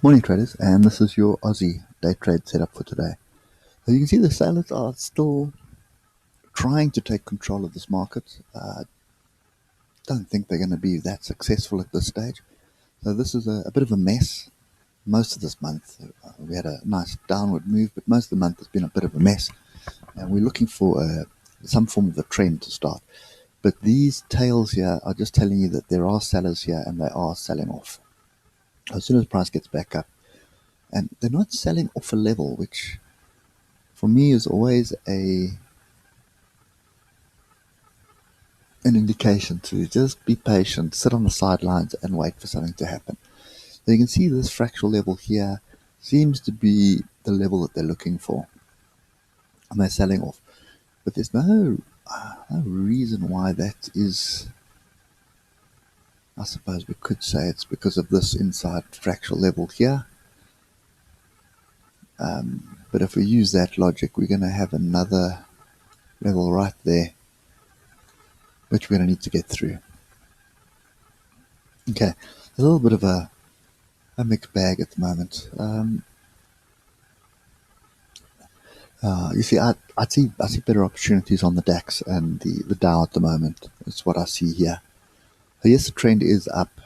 Morning traders, and this is your Aussie day trade setup for today. As you can see, the sailors are still trying to take control of this market. Don't think they're going to be that successful at this stage. So this is a bit of a mess. Most of this month, we had a nice downward move, but most of the month has been a bit of a mess. And we're looking for some form of a trend to start. But these tails here are just telling you that there are sellers here and they are selling off. As soon as price gets back up, and they're not selling off a level, which for me is always an indication to just be patient, sit on the sidelines and wait for something to happen. So you can see this fractal level here seems to be the level that they're looking for, and they're selling off. But there's no reason why that is. I suppose we could say it's because of this inside fractal level here. But if we use that logic, we're going to have another level right there, which we're going to need to get through. Okay, a little bit of a mixed bag at the moment. You see, I see better opportunities on the Dax and the Dow at the moment. That's what I see here. So yes, the trend is up,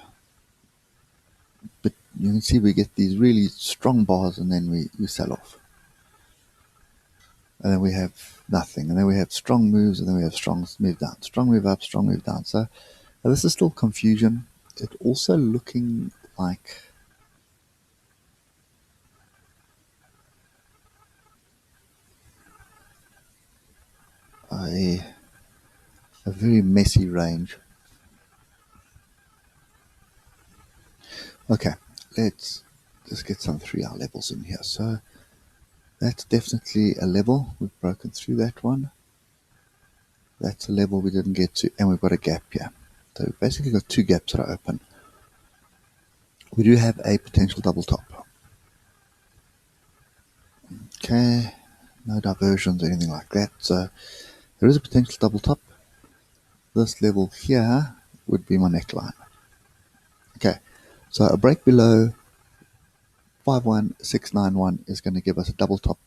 but you can see we get these really strong bars and then we sell off. And then we have nothing. And then we have strong moves and then we have strong move down. Strong move up, strong move down. So this is still confusion. It's also looking like a very messy range. Okay, let's just get some 3-hour levels in here. So that's definitely a level. We've broken through that one. That's a level we didn't get to, and we've got a gap here. So we've basically got two gaps that are open. We do have a potential double top. Okay, no diversions or anything like that. So there is a potential double top. This level here would be my neckline. Okay, so a break below 51691 is going to give us a double top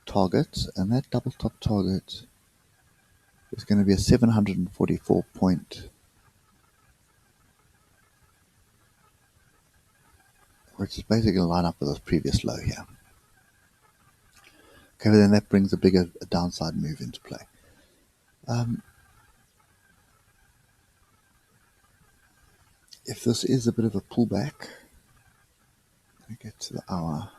target, and that double top target is going to be a 744 point, which is basically going to line up with this previous low here. Okay, then that brings a bigger downside move into play. If this is a bit of a pullback, let me get to the hour.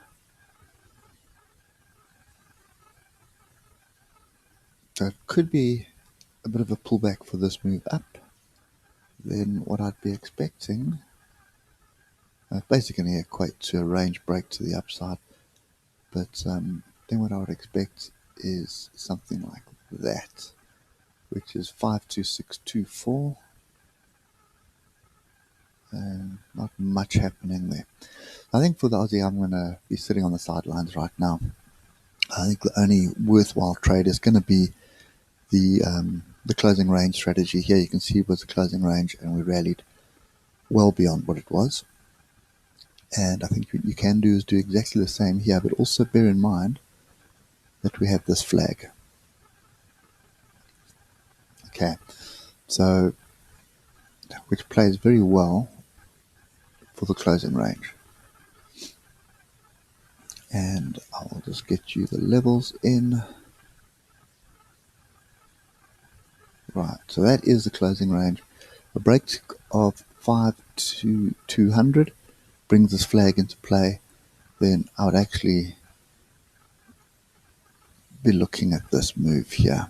So it could be a bit of a pullback for this move up. Then what I'd be expecting, basically going to equate to a range break to the upside. But then what I would expect is something like that, which is 52624. And not much happening there. I think for the Aussie, I'm going to be sitting on the sidelines right now. I think the only worthwhile trade is going to be the closing range strategy. Here you can see it was the closing range, and we rallied well beyond what it was. And I think what you can do is do exactly the same here, but also bear in mind that we have this flag. Okay, so which plays very well for the closing range. And I'll just get you the levels in. Right, so that is the closing range. A break of 5 to 200 brings this flag into play. Then I would actually be looking at this move here.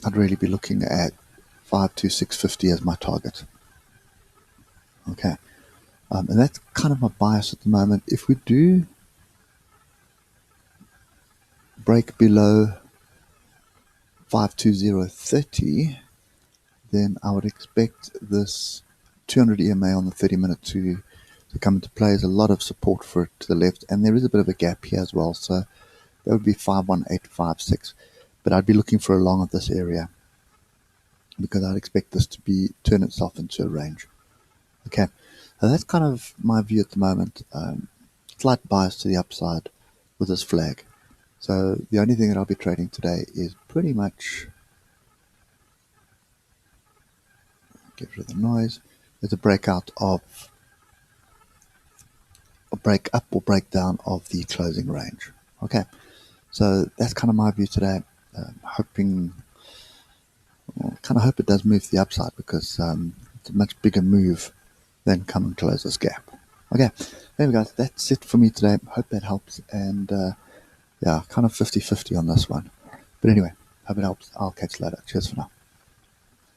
I'd really be looking at 52650 as my target. Okay, and that's kind of my bias at the moment. If we do break below 52030, then I would expect this 200 EMA on the 30-minute to come into play. There's a lot of support for it to the left, and there is a bit of a gap here as well. So that would be 51856. But I'd be looking for a long of this area. because I'd expect this to be turn itself into a range. Okay, so that's kind of my view at the moment. Slight bias to the upside with this flag. So the only thing that I'll be trading today is pretty much, get rid of the noise, is a breakout of a break up or breakdown of the closing range. Okay, so that's kind of my view today. Hoping, well, kind of hope it does move to the upside because it's a much bigger move than come and close this gap. Okay, anyway guys, that's it for me today. Hope that helps, and yeah, kind of 50-50 on this one. But anyway, hope it helps. I'll catch you later. Cheers for now.